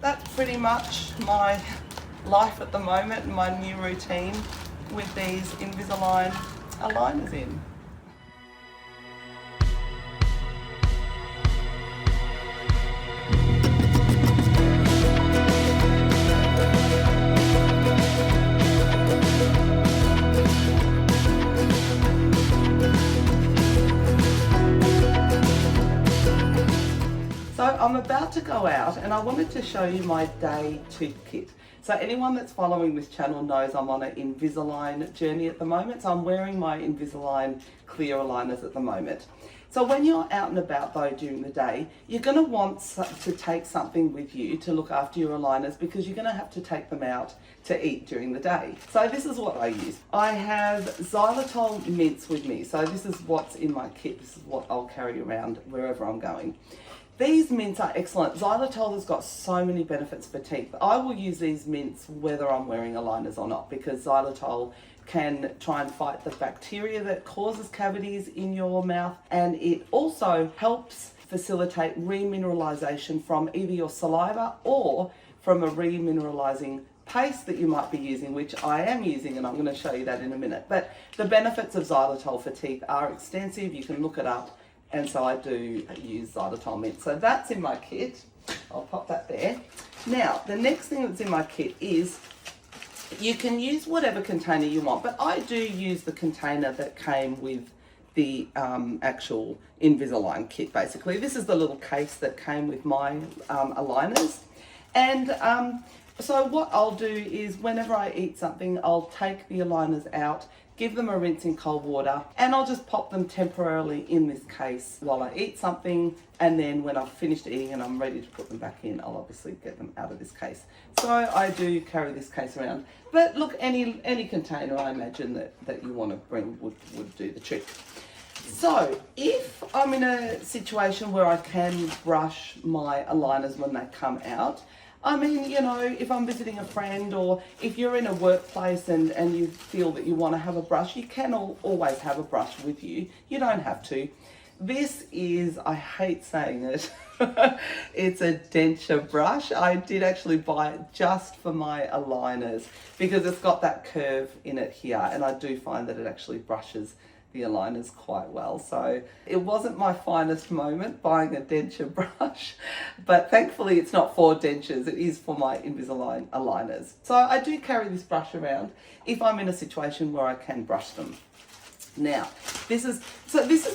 that's pretty much my life at the moment and my new routine with these Invisalign aligners in. So I'm about to go out and I wanted to show you my day tooth kit. So anyone that's following this channel knows I'm on an Invisalign journey at the moment. So I'm wearing my Invisalign clear aligners at the moment. So when you're out and about though during the day, you're going to want to take something with you to look after your aligners because you're going to have to take them out to eat during the day. So this is what I use. I have Xylitol Mints with me. So this is what's in my kit. This is what I'll carry around wherever I'm going. These mints are excellent. Xylitol has got so many benefits for teeth. I will use these mints whether I'm wearing aligners or not because xylitol can try and fight the bacteria that causes cavities in your mouth, and it also helps facilitate remineralization from either your saliva or from a remineralizing paste that you might be using, which I am using, and I'm going to show you that in a minute. But the benefits of xylitol for teeth are extensive. You can look it up. And so I do use Xylitol Mints. So that's in my kit. I'll pop that there. Now, the next thing that's in my kit is you can use whatever container you want, but I do use the container that came with the actual Invisalign kit, basically. This is the little case that came with my aligners. And so what I'll do is whenever I eat something, I'll take the aligners out, give them a rinse in cold water, and I'll just pop them temporarily in this case while I eat something, and then when I've finished eating and I'm ready to put them back in, I'll obviously get them out of this case. So I do carry this case around. But look, any container I imagine that you want to bring would do the trick. So if I'm in a situation where I can brush my aligners when they come out, I mean, you know, if I'm visiting a friend or if you're in a workplace and you feel that you want to have a brush, you can always have a brush with you. You don't have to. This is, I hate saying it, it's a denture brush. I did actually buy it just for my aligners because it's got that curve in it here, and I do find that it actually brushes the aligners quite well. So it wasn't my finest moment buying a denture brush, but thankfully it's not for dentures, it is for my Invisalign aligners. So I do carry this brush around if I'm in a situation where I can brush them. Now, this is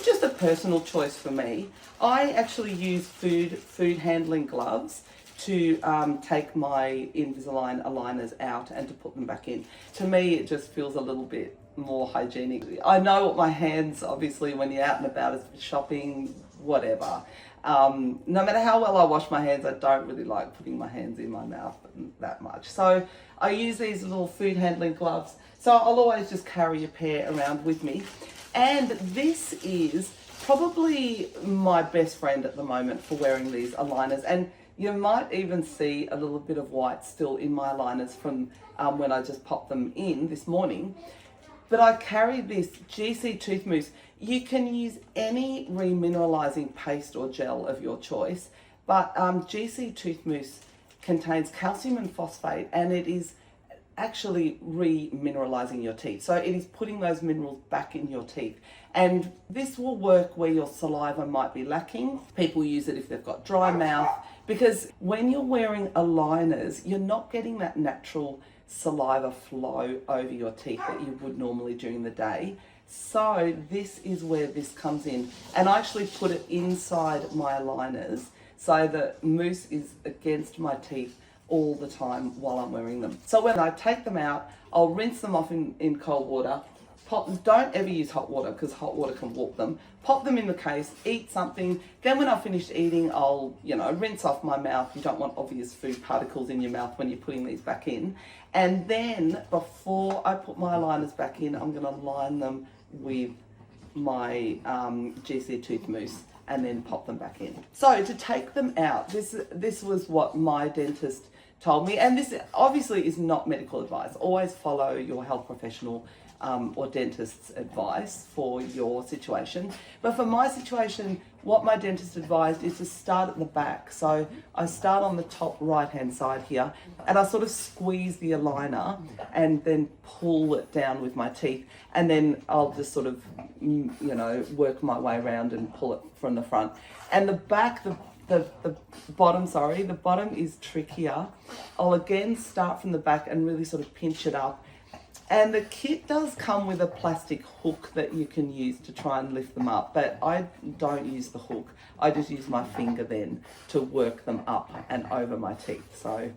just a personal choice for me. I actually use food handling gloves to take my Invisalign aligners out and to put them back in. To me, it just feels a little bit more hygienic. I know what my hands, obviously, when you're out and about, shopping, whatever. No matter how well I wash my hands, I don't really like putting my hands in my mouth that much. So I use these little food handling gloves. So I'll always just carry a pair around with me. And this is probably my best friend at the moment for wearing these aligners. And you might even see a little bit of white still in my aligners from when I just popped them in this morning. But I carry this GC tooth mousse. You can use any remineralizing paste or gel of your choice, but GC tooth mousse contains calcium and phosphate, and it is actually remineralizing your teeth. So it is putting those minerals back in your teeth. And this will work where your saliva might be lacking. People use it if they've got dry mouth, because when you're wearing aligners, you're not getting that natural saliva flow over your teeth that you would normally during the day. So this is where this comes in, and I actually put it inside my aligners so the mousse is against my teeth all the time while I'm wearing them. So when I take them out, I'll rinse them off in cold water. Don't ever use hot water because hot water can warp them. Pop them in the case, eat something. Then when I've finished eating, I'll, rinse off my mouth. You don't want obvious food particles in your mouth when you're putting these back in. And then before I put my aligners back in, I'm going to line them with my GC tooth mousse and then pop them back in. So to take them out, this was what my dentist told me, and this obviously is not medical advice. Always follow your health professional or dentist's advice for your situation. But for my situation, what my dentist advised is to start at the back. So I start on the top right hand side here, and I sort of squeeze the aligner and then pull it down with my teeth, and then I'll just sort of, you know, work my way around and pull it from the front. And the back, the bottom, sorry, the bottom is trickier. I'll again start from the back and really sort of pinch it up. And the kit does come with a plastic hook that you can use to try and lift them up, but I don't use the hook. I just use my finger then to work them up and over my teeth. So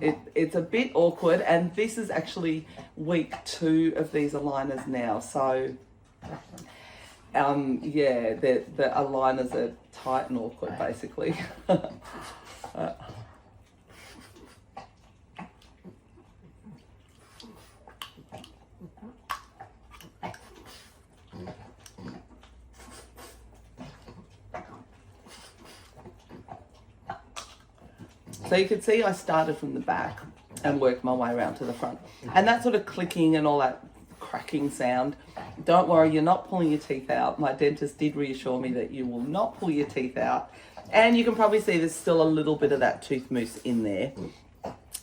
it's a bit awkward, and this is actually week 2 of these aligners now. So yeah, the aligners are tight and awkward basically. So you can see I started from the back and worked my way around to the front. And that sort of clicking and all that cracking sound, don't worry, you're not pulling your teeth out. My dentist did reassure me that you will not pull your teeth out. And you can probably see there's still a little bit of that tooth mousse in there,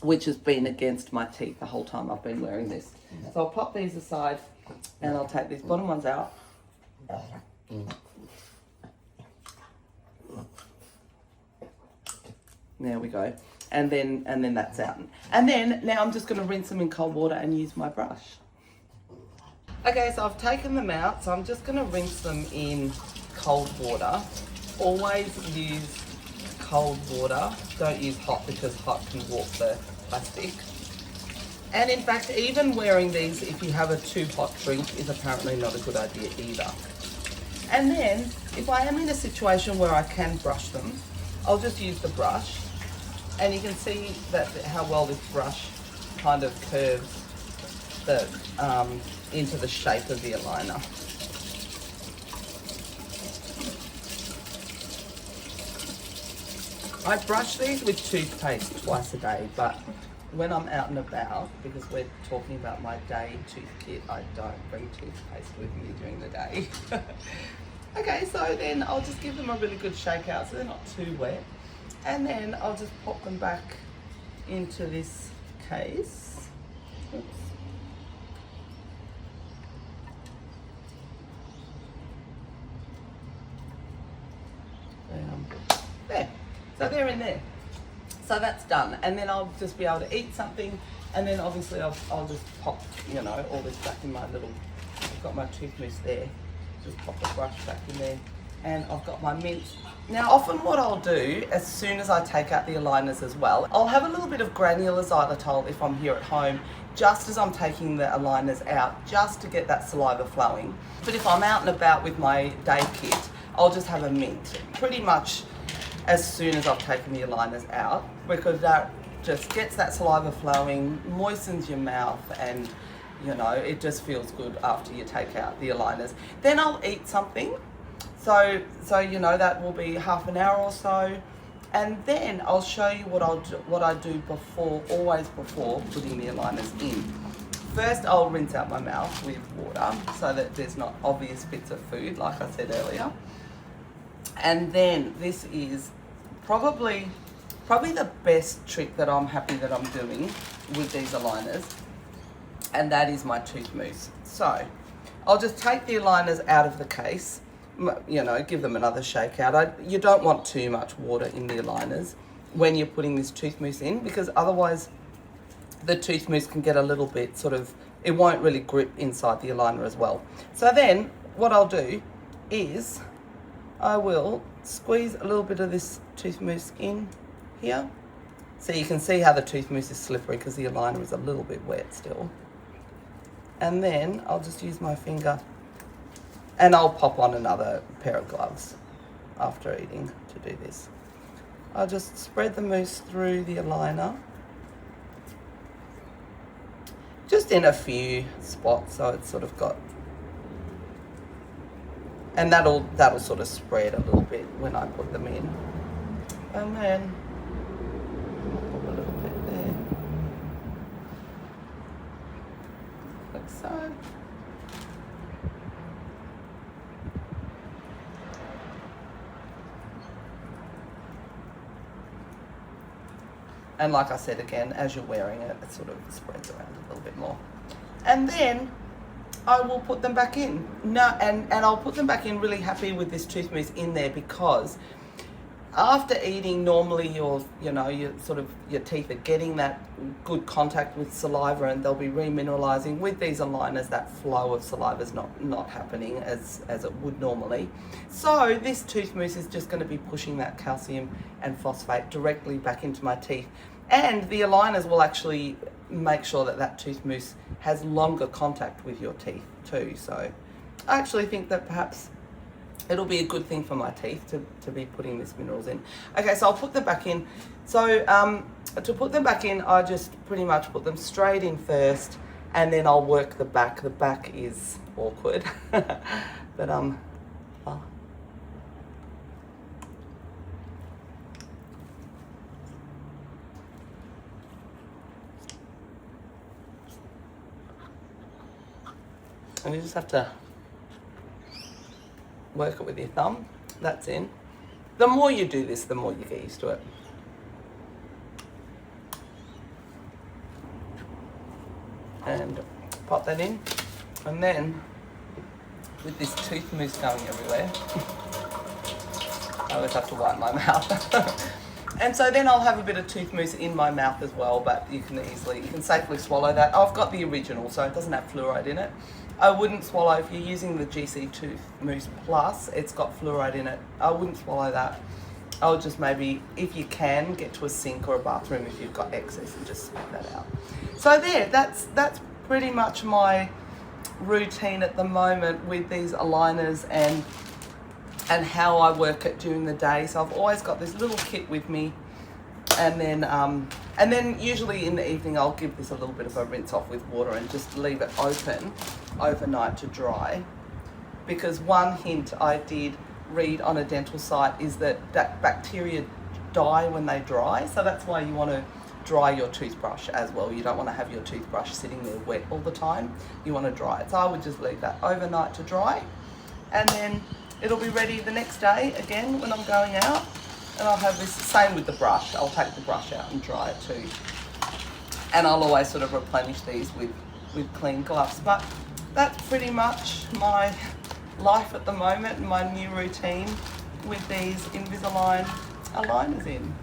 which has been against my teeth the whole time I've been wearing this. So I'll pop these aside and I'll take these bottom ones out. There we go. And then that's out. And then now I'm just going to rinse them in cold water and use my brush. Okay, so I've taken them out, so I'm just going to rinse them in cold water. Always use cold water. Don't use hot, because hot can warp the plastic. And in fact, even wearing these if you have a too hot drink is apparently not a good idea either. And then if I am in a situation where I can brush them, I'll just use the brush. And you can see that how well this brush kind of curves the into the shape of the aligner. I brush these with toothpaste twice a day, but when I'm out and about, because we're talking about my day tooth kit, I don't bring toothpaste with me during the day. Okay, so then I'll just give them a really good shake out so they're not too wet. And then I'll just pop them back into this case. Oops. There. So they're in there. So that's done. And then I'll just be able to eat something. And then obviously I'll just pop, you know, all this back in my little, I've got my tooth mousse there. Just pop the brush back in there. And I've got my mints. Now, often what I'll do, as soon as I take out the aligners as well, I'll have a little bit of granular xylitol if I'm here at home, just as I'm taking the aligners out, just to get that saliva flowing. But if I'm out and about with my day kit, I'll just have a mint, pretty much as soon as I've taken the aligners out, because that just gets that saliva flowing, moistens your mouth, and you know, it just feels good after you take out the aligners. Then I'll eat something. So you know, that will be half an hour or so, and then I'll show you what I do before, always before putting the aligners in. First, I'll rinse out my mouth with water so that there's not obvious bits of food, like I said earlier. And then this is probably the best trick that I'm happy that I'm doing with these aligners, and that is my tooth mousse. So I'll just take the aligners out of the case. You know, give them another shake out. You don't want too much water in the aligners when you're putting this tooth mousse in, because otherwise the tooth mousse can get a little bit sort of, it won't really grip inside the aligner as well. So then what I'll do is I will squeeze a little bit of this tooth mousse in here. So you can see how the tooth mousse is slippery because the aligner is a little bit wet still. And then I'll just use my finger, and I'll pop on another pair of gloves after eating to do this. I'll just spread the mousse through the aligner, just in a few spots, so it's sort of got, and that'll sort of spread a little bit when I put them in. And then put a little bit there, like so. And like I said again, as you're wearing it, it sort of spreads around a little bit more. And then I will put them back in. And I'll put them back in really happy with this tooth mousse in there, because after eating, normally your teeth are getting that good contact with saliva, and they'll be remineralizing. With these aligners, that flow of saliva is not happening as it would normally. So this tooth mousse is just going to be pushing that calcium and phosphate directly back into my teeth. And the aligners will actually make sure that tooth mousse has longer contact with your teeth too. So I actually think that perhaps it'll be a good thing for my teeth to be putting this minerals in. Okay, so I'll put them back in. So to put them back in, I just pretty much put them straight in first, and then I'll work the back. The back is awkward, but oh. And you just have to work it with your thumb. That's in. The more you do this, the more you get used to it. And pop that in. And then, with this tooth mousse going everywhere, I always have to wipe my mouth. And so then I'll have a bit of tooth mousse in my mouth as well, but you can safely swallow that. I've got the original, so it doesn't have fluoride in it. I wouldn't swallow, if you're using the GC Tooth Mousse Plus, it's got fluoride in it. I wouldn't swallow that. I'll just maybe, if you can, get to a sink or a bathroom if you've got excess and just spit that out. So there, that's pretty much my routine at the moment with these aligners and how I work it during the day. So I've always got this little kit with me, and then usually in the evening I'll give this a little bit of a rinse off with water and just leave it open overnight to dry. Because one hint I did read on a dental site is that bacteria die when they dry, so that's why you want to dry your toothbrush as well. You don't want to have your toothbrush sitting there wet all the time. You want to dry it. So I would just leave that overnight to dry, and then it'll be ready the next day again when I'm going out. And I'll have this, same with the brush. I'll take the brush out and dry it too. And I'll always sort of replenish these with clean gloves. But that's pretty much my life at the moment, my new routine with these Invisalign aligners in.